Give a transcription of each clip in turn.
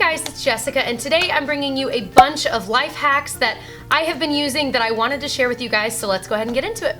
guys, it's Jessica, and today I'm bringing you a bunch of life hacks that I have been using that I wanted to share with you guys, so let's go ahead and get into it.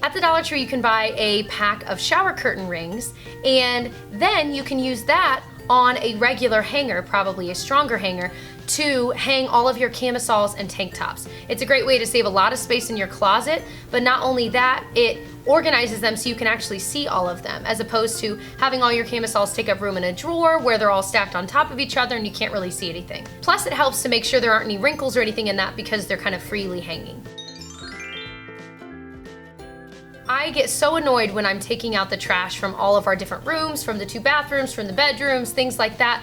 At the Dollar Tree you can buy a pack of shower curtain rings, and then you can use that on a regular hanger, probably a stronger hanger, to hang all of your camisoles and tank tops. It's a great way to save a lot of space in your closet, but not only that, it organizes them so you can actually see all of them, as opposed to having all your camisoles take up room in a drawer where they're all stacked on top of each other and you can't really see anything. Plus it helps to make sure there aren't any wrinkles or anything in that because they're kind of freely hanging. I get so annoyed when I'm taking out the trash from all of our different rooms, from the 2 bathrooms, from the bedrooms, things like that.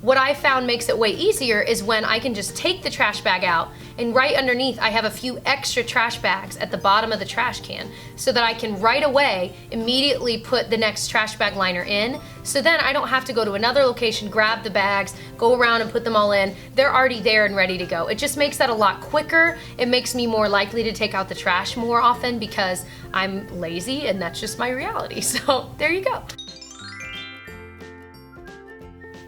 What I found makes it way easier is when I can just take the trash bag out, and right underneath I have a few extra trash bags at the bottom of the trash can so that I can right away immediately put the next trash bag liner in, so then I don't have to go to another location, grab the bags, go around and put them all in. They're already there and ready to go. It just makes that a lot quicker. It makes me more likely to take out the trash more often because I'm lazy and that's just my reality. So there you go.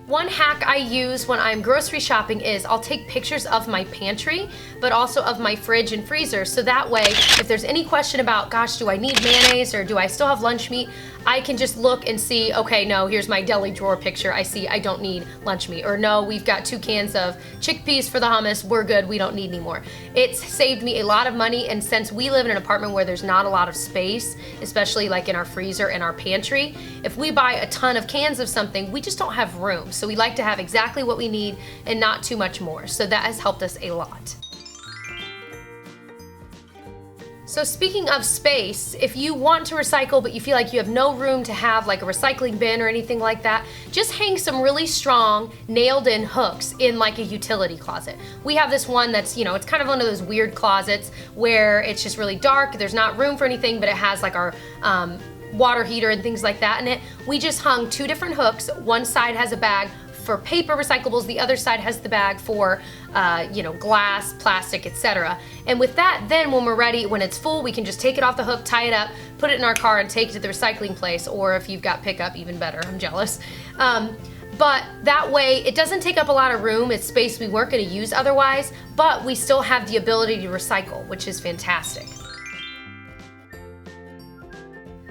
One hack I use when I'm grocery shopping is I'll take pictures of my pantry, but also of my fridge and freezer, so that way if there's any question about, gosh, do I need mayonnaise or do I still have lunch meat, I can just look and see, okay, no, here's my deli drawer picture, I see I don't need lunch meat, or no, we've got 2 cans of chickpeas for the hummus, we're good, we don't need any more. It's saved me a lot of money, and since we live in an apartment where there's not a lot of space, especially like in our freezer and our pantry, if we buy a ton of cans of something, we just don't have room. So we like to have exactly what we need and not too much more. So that has helped us a lot. So speaking of space, if you want to recycle but you feel like you have no room to have like a recycling bin or anything like that, just hang some really strong nailed in hooks in like a utility closet. We have this one that's, you know, it's kind of one of those weird closets where it's just really dark, there's not room for anything, but it has like our water heater and things like that in it. We just hung 2 different hooks. One side has a bag for paper recyclables, the other side has the bag for glass, plastic, etc. And with that, then when we're ready, when it's full, we can just take it off the hook, tie it up, put it in our car and take it to the recycling place, or if you've got pickup, even better, I'm jealous. But that way, it doesn't take up a lot of room, it's space we weren't gonna use otherwise, but we still have the ability to recycle, which is fantastic.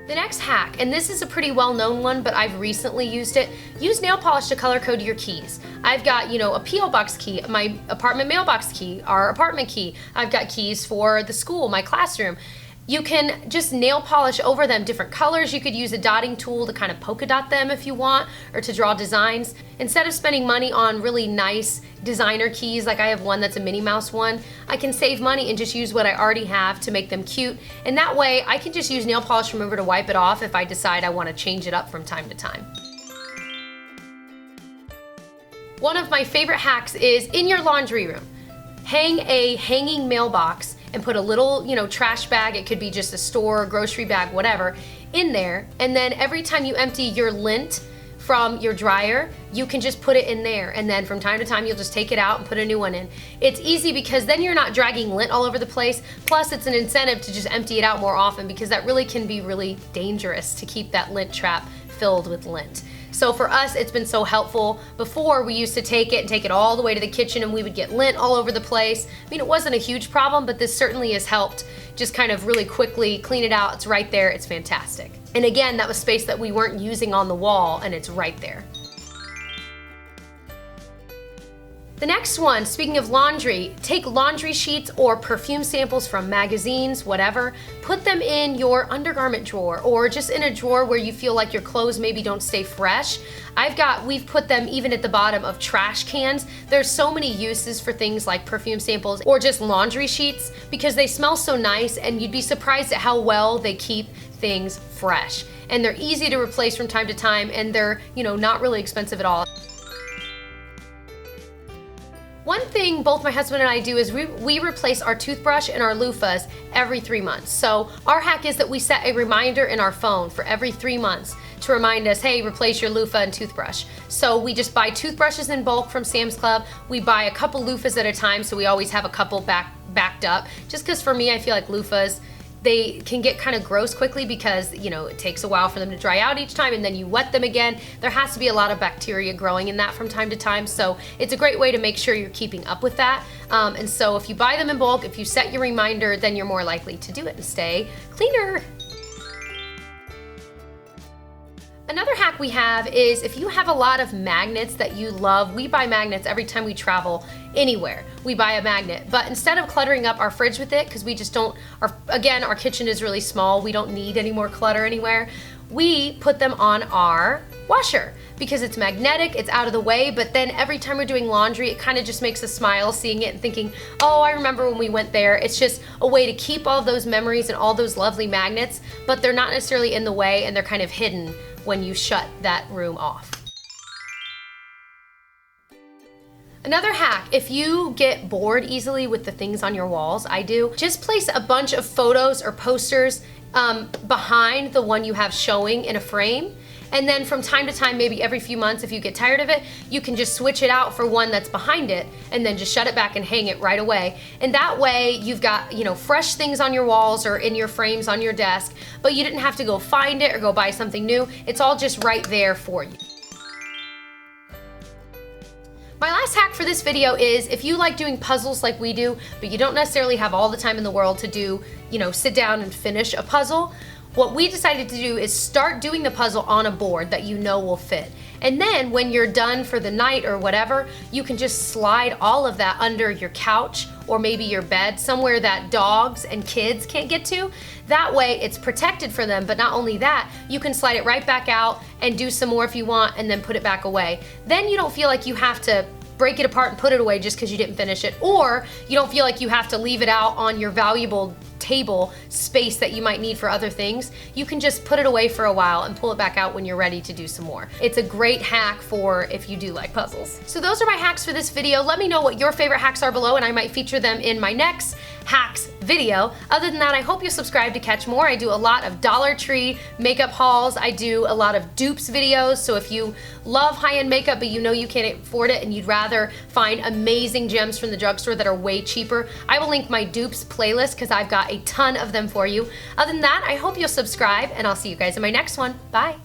The next hack, and this is a pretty well-known one, but I've recently used it, use nail polish to color code your keys. I've got, a P.O. box key, my apartment mailbox key, our apartment key. I've got keys for the school, my classroom. You can just nail polish over them different colors. You could use a dotting tool to kind of polka dot them if you want, or to draw designs. Instead of spending money on really nice designer keys, like I have one that's a Minnie Mouse one, I can save money and just use what I already have to make them cute. And that way I can just use nail polish remover to wipe it off if I decide I want to change it up from time to time. One of my favorite hacks is in your laundry room. Hang a hanging mailbox and put a little, trash bag, it could be just a store, grocery bag, whatever, in there. And then every time you empty your lint from your dryer, you can just put it in there. And then from time to time, you'll just take it out and put a new one in. It's easy because then you're not dragging lint all over the place. Plus it's an incentive to just empty it out more often, because that really can be really dangerous to keep that lint trap filled with lint. So for us, it's been so helpful. Before, we used to take it all the way to the kitchen and we would get lint all over the place. I mean, it wasn't a huge problem, but this certainly has helped just kind of really quickly clean it out. It's right there, it's fantastic. And again, that was space that we weren't using on the wall, and it's right there. The next one, speaking of laundry, take laundry sheets or perfume samples from magazines, whatever, put them in your undergarment drawer or just in a drawer where you feel like your clothes maybe don't stay fresh. We've put them even at the bottom of trash cans. There's so many uses for things like perfume samples or just laundry sheets because they smell so nice, and you'd be surprised at how well they keep things fresh. And they're easy to replace from time to time, and they're, not really expensive at all. One thing both my husband and I do is we replace our toothbrush and our loofahs every 3 months. So our hack is that we set a reminder in our phone for every 3 months to remind us, hey, replace your loofah and toothbrush. So we just buy toothbrushes in bulk from Sam's Club. We buy a couple loofahs at a time, so we always have a couple backed up. Just because for me, I feel like loofahs, they can get kind of gross quickly because, you know, it takes a while for them to dry out each time, and then you wet them again. There has to be a lot of bacteria growing in that from time to time, so it's a great way to make sure you're keeping up with that. And so if you buy them in bulk, if you set your reminder, then you're more likely to do it and stay cleaner. Another hack we have is if you have a lot of magnets that you love. We buy magnets every time we travel anywhere. We buy a magnet, but instead of cluttering up our fridge with it, because we just don't, again, our kitchen is really small, we don't need any more clutter anywhere, we put them on our washer because it's magnetic, it's out of the way, but then every time we're doing laundry, it kind of just makes us smile seeing it and thinking, oh, I remember when we went there. It's just a way to keep all those memories and all those lovely magnets, but they're not necessarily in the way, and they're kind of hidden when you shut that room off. Another hack, if you get bored easily with the things on your walls, I do, just place a bunch of photos or posters behind the one you have showing in a frame. And then from time to time, maybe every few months, if you get tired of it, you can just switch it out for one that's behind it and then just shut it back and hang it right away. And that way you've got, you know, fresh things on your walls or in your frames on your desk, but you didn't have to go find it or go buy something new. It's all just right there for you. My last hack for this video is if you like doing puzzles like we do, but you don't necessarily have all the time in the world to do, you know, sit down and finish a puzzle, what we decided to do is start doing the puzzle on a board that you know will fit. And then when you're done for the night or whatever, you can just slide all of that under your couch or maybe your bed, somewhere that dogs and kids can't get to. That way it's protected for them, but not only that, you can slide it right back out and do some more if you want and then put it back away. Then you don't feel like you have to break it apart and put it away just because you didn't finish it, or you don't feel like you have to leave it out on your valuable table space that you might need for other things. You can just put it away for a while and pull it back out when you're ready to do some more. It's a great hack for if you do like puzzles. So those are my hacks for this video. Let me know what your favorite hacks are below and I might feature them in my next hacks video. Other than that, I hope you subscribe to catch more. I do a lot of Dollar Tree makeup hauls. I do a lot of dupes videos. So if you love high-end makeup but you know you can't afford it and you'd rather find amazing gems from the drugstore that are way cheaper, I will link my dupes playlist because I've got a ton of them for you. Other than that, I hope you'll subscribe and I'll see you guys in my next one. Bye.